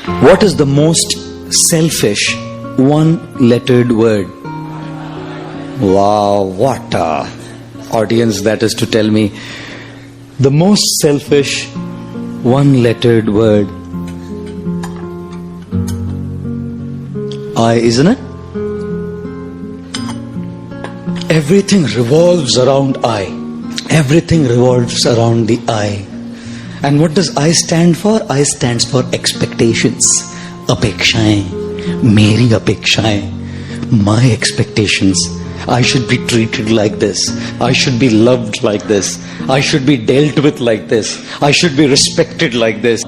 What is the most selfish one-lettered word? Wow, what a audience that is to tell me. The most selfish one-lettered word. I, isn't it? Everything revolves around I. Everything revolves around the I. And what does I stand for? I stands for expectations. Apekshaएं, मेरी अपेक्षाएं, my expectations. I should be treated like this. I should be loved like this. I should be dealt with like this. I should be respected like this.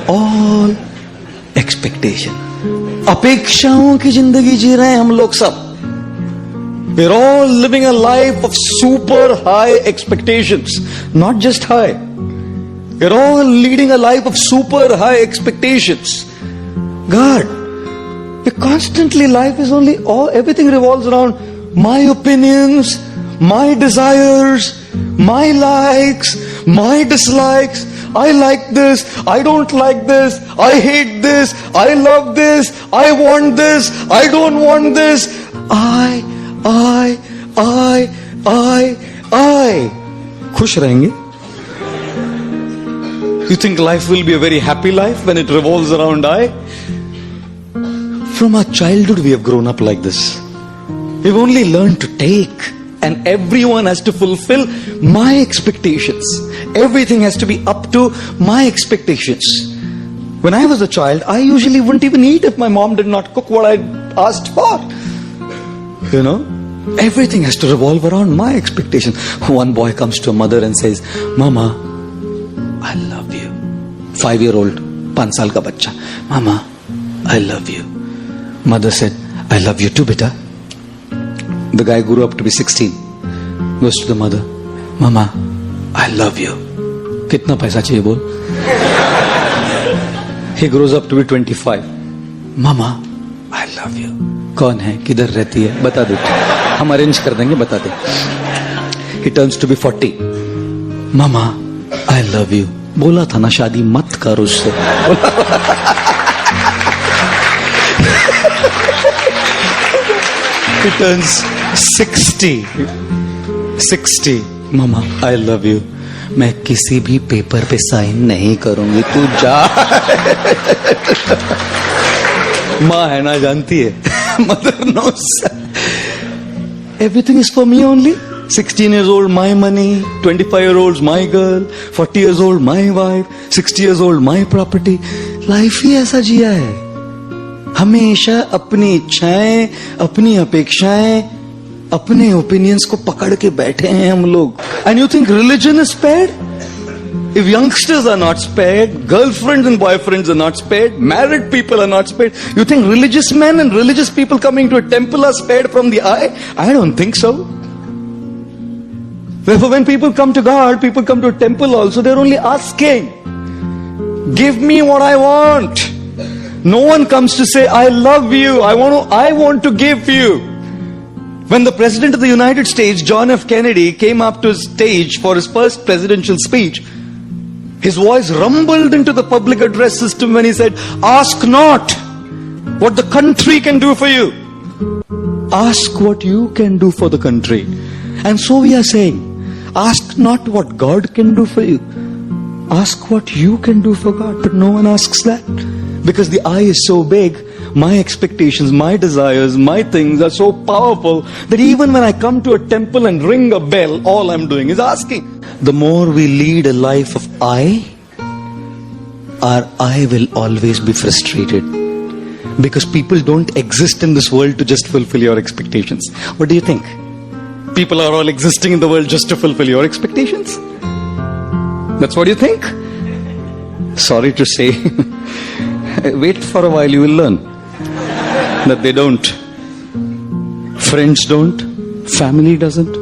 All expectation. अपेक्षाओं की जिंदगी जी रहे हैं हम लोग सब. We're all living a life of super high expectations. Not just high. We're all leading a life of super high expectations. God, constantly life is only everything revolves around my opinions, my desires, my likes, my dislikes. I like this, I don't like this, I hate this, I love this, I want this, I don't want this. I. खुश रहेंगे? You think life will be a very happy life when it revolves around I? From our childhood we have grown up like this. We've only learned to take, and everyone has to fulfill my expectations. Everything has to be up to my expectations. When I was a child, I usually wouldn't even eat if my mom did not cook what I asked for. You know, everything has to revolve around my expectation. One boy comes to a mother and says, Mama, I love you. 5-year-old, 5 साल का बच्चा. Mama, I love you. Mother said, I love you too, beta. The guy grew up to be 16. Goes to the mother, Mama, I love you. कितना पैसा चाहिए बोल? He grows up to be 25. Mama, I love you. कौन है, किधर रहती है, बता दे, हम अरेंज कर देंगे, बता दे. He turns to be 40. Mama, I love you. बोला था ना शादी मत कर उससे. He turns 60. Mama, I love you. मैं किसी भी पेपर पे साइन नहीं करूंगी, तू जा. माँ है ना, जानती है. Mother knows. Everything is for me only. 16 years old, my money. 25-year-olds, my girl. 40 years old, my wife. 60 years old, my property. Life ही ऐसा जिया है. हमेशा अपनी इच्छाएं, अपनी अपेक्षाएं, अपने ओपिनियंस को पकड़ के बैठे हैं हम लोग. And you think religion is spared? If youngsters are not spared, girlfriends and boyfriends are not spared, married people are not spared, you think religious men and religious people coming to a temple are spared from the eye? I don't think so. Therefore, when people come to God, people come to a temple also, they're only asking, give me what I want. No one comes to say, I love you, I want to give you. When the President of the United States, John F. Kennedy, came up to the stage for his first presidential speech, his voice rumbled into the public address system when he said, ask not what the country can do for you. Ask what you can do for the country. And so we are saying, ask not what God can do for you. Ask what you can do for God. But no one asks that. Because the I is so big, my expectations, my desires, my things are so powerful that even when I come to a temple and ring a bell, all I'm doing is asking. The more we lead a life of I, our I will always be frustrated. Because people don't exist in this world to just fulfill your expectations. What do you think? People are all existing in the world just to fulfill your expectations? That's what you think? Sorry to say. Wait for a while, you will learn that they don't. Friends don't. Family doesn't.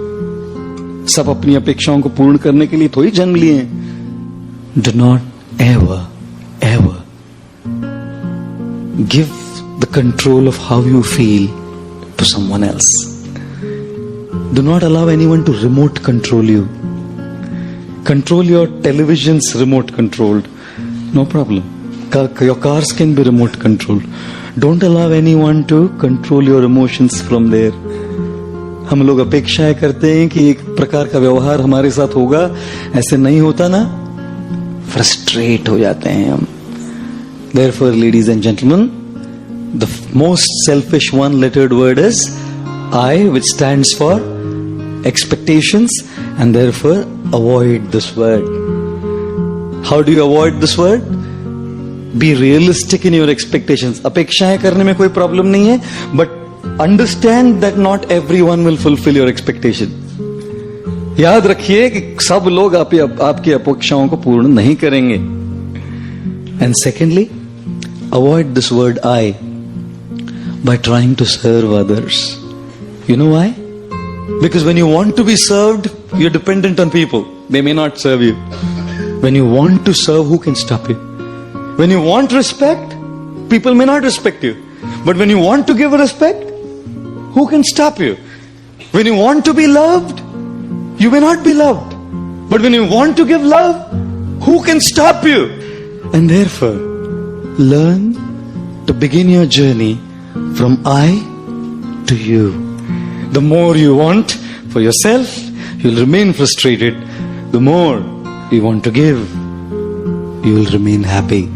सब अपनी अपेक्षाओं को पूर्ण करने के लिए थोड़ी जन्म लिए हैं. Do not ever give the control of how you feel to someone else. Do not allow anyone to remote control you. Control your television's remote controlled. No problem. Your cars can be remote controlled. Don't allow anyone to control your emotions from there. हम लोग अपेक्षाएं करते हैं कि एक प्रकार का व्यवहार हमारे साथ होगा, ऐसे नहीं होता ना, फ्रस्ट्रेट हो जाते हैं हम. Therefore, ladies and gentlemen, the most selfish one-lettered word is I, which stands for expectations, and therefore avoid this word. How do you avoid this word? Be realistic in your expectations. अपेक्षाएं करने में कोई problem नहीं है, but understand that not everyone will fulfill your expectation. याद रखिए कि सब लोग आपकी अपेक्षाओं को पूर्ण नहीं करेंगे. And secondly, avoid this word I by trying to serve others. You know why? Because when you want to be served, you're dependent on people. They may not serve you. When you want to serve, who can stop you? When you want respect, people may not respect you. But when you want to give respect, who can stop you? When you want to be loved, you may not be loved. But when you want to give love, who can stop you? And therefore, learn to begin your journey from I to you. The more you want for yourself, you'll remain frustrated. The more you want to give, you will remain happy.